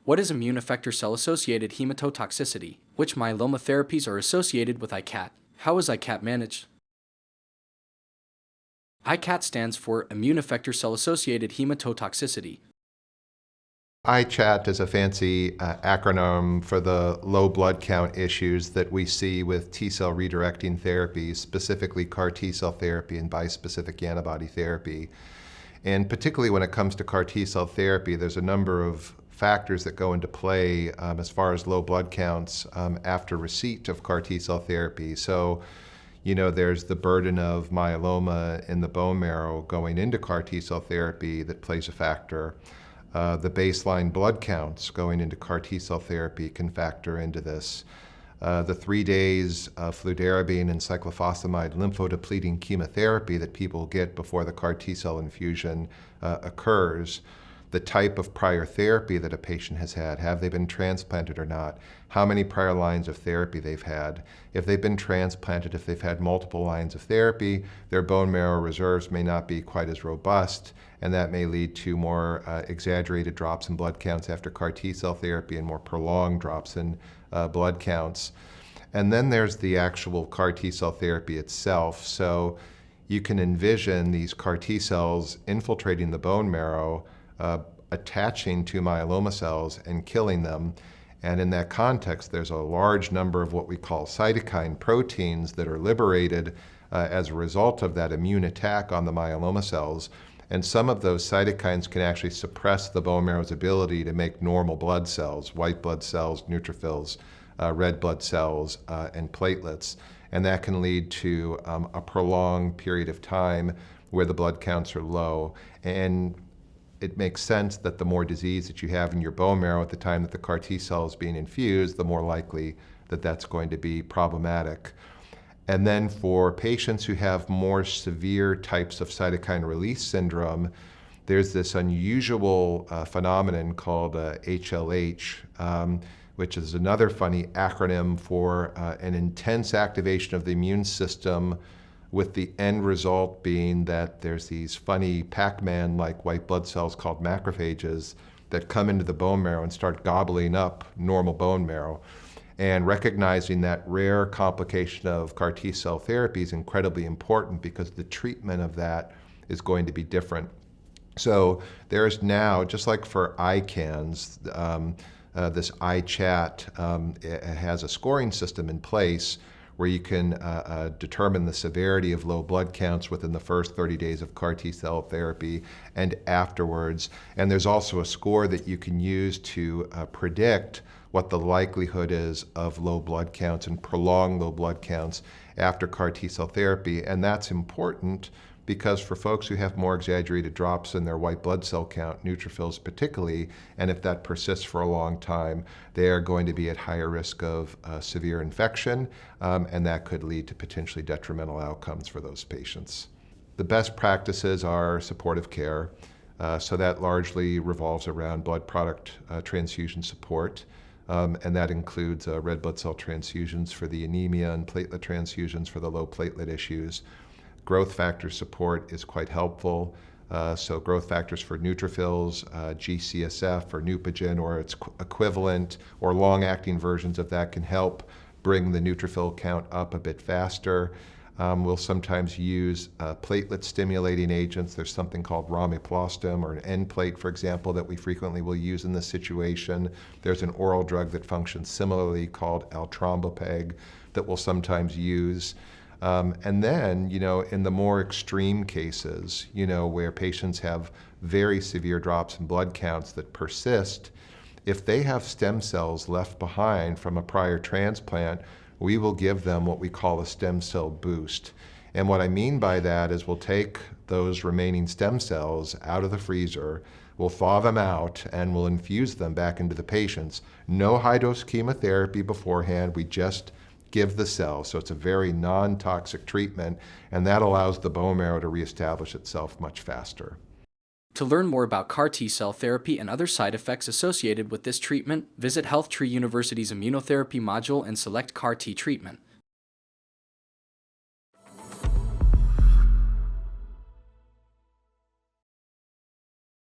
What is immune effector cell-associated hematotoxicity? Which myeloma therapies are associated with ICAHT? How is ICAHT managed? ICAHT stands for immune effector cell-associated hematotoxicity. ICAHT is a fancy acronym for the low blood count issues that we see with T-cell redirecting therapies, specifically CAR T-cell therapy and bispecific antibody therapy. And particularly when it comes to CAR T-cell therapy, there's a number of factors that go into play as far as low blood counts after receipt of CAR T-cell therapy. So, there's the burden of myeloma in the bone marrow going into CAR T-cell therapy that plays a factor. The baseline blood counts going into CAR T-cell therapy can factor into this. The 3 days of fludarabine and cyclophosphamide lymphodepleting chemotherapy that people get before the CAR T-cell infusion occurs. The type of prior therapy that a patient has had, have they been transplanted or not, how many prior lines of therapy they've had. If they've been transplanted, if they've had multiple lines of therapy, their bone marrow reserves may not be quite as robust, and that may lead to more exaggerated drops in blood counts after CAR T-cell therapy and more prolonged drops in blood counts. And then there's the actual CAR T-cell therapy itself. So you can envision these CAR T-cells infiltrating the bone marrow, attaching to myeloma cells and killing them. And in that context, there's a large number of what we call cytokine proteins that are liberated as a result of that immune attack on the myeloma cells. And some of those cytokines can actually suppress the bone marrow's ability to make normal blood cells, white blood cells, neutrophils, red blood cells, and platelets. And that can lead to a prolonged period of time where the blood counts are low. And it makes sense that the more disease that you have in your bone marrow at the time that the CAR T cell is being infused, the more likely that that's going to be problematic. And then for patients who have more severe types of cytokine release syndrome, there's this unusual phenomenon called HLH, which is another funny acronym for an intense activation of the immune system, with the end result being that there's these funny Pac-Man-like white blood cells called macrophages that come into the bone marrow and start gobbling up normal bone marrow. And recognizing that rare complication of CAR T-cell therapy is incredibly important because the treatment of that is going to be different. So there's now, just like for ICANS, this ICAHT has a scoring system in place where you can determine the severity of low blood counts within the first 30 days of CAR T-cell therapy and afterwards. And there's also a score that you can use to predict what the likelihood is of low blood counts and prolonged low blood counts after CAR T-cell therapy. And that's important because for folks who have more exaggerated drops in their white blood cell count, neutrophils particularly, and if that persists for a long time, they are going to be at higher risk of severe infection, and that could lead to potentially detrimental outcomes for those patients. The best practices are supportive care, so that largely revolves around blood product transfusion support. And that includes red blood cell transfusions for the anemia and platelet transfusions for the low platelet issues. Growth factor support is quite helpful. So growth factors for neutrophils, G-CSF or Neupogen or its equivalent or long-acting versions of that can help bring the neutrophil count up a bit faster. We'll sometimes use platelet-stimulating agents. There's something called ramiplostim or an end plate, for example, that we frequently will use in this situation. There's an oral drug that functions similarly called altrombopeg that we'll sometimes use. And then, in the more extreme cases, where patients have very severe drops in blood counts that persist, if they have stem cells left behind from a prior transplant, we will give them what we call a stem cell boost. And what I mean by that is we'll take those remaining stem cells out of the freezer, we'll thaw them out, and we'll infuse them back into the patients. No high-dose chemotherapy beforehand, we just give the cells. So it's a very non-toxic treatment, and that allows the bone marrow to reestablish itself much faster. To learn more about CAR T-cell therapy and other side effects associated with this treatment, visit HealthTree University's immunotherapy module and select CAR T treatment.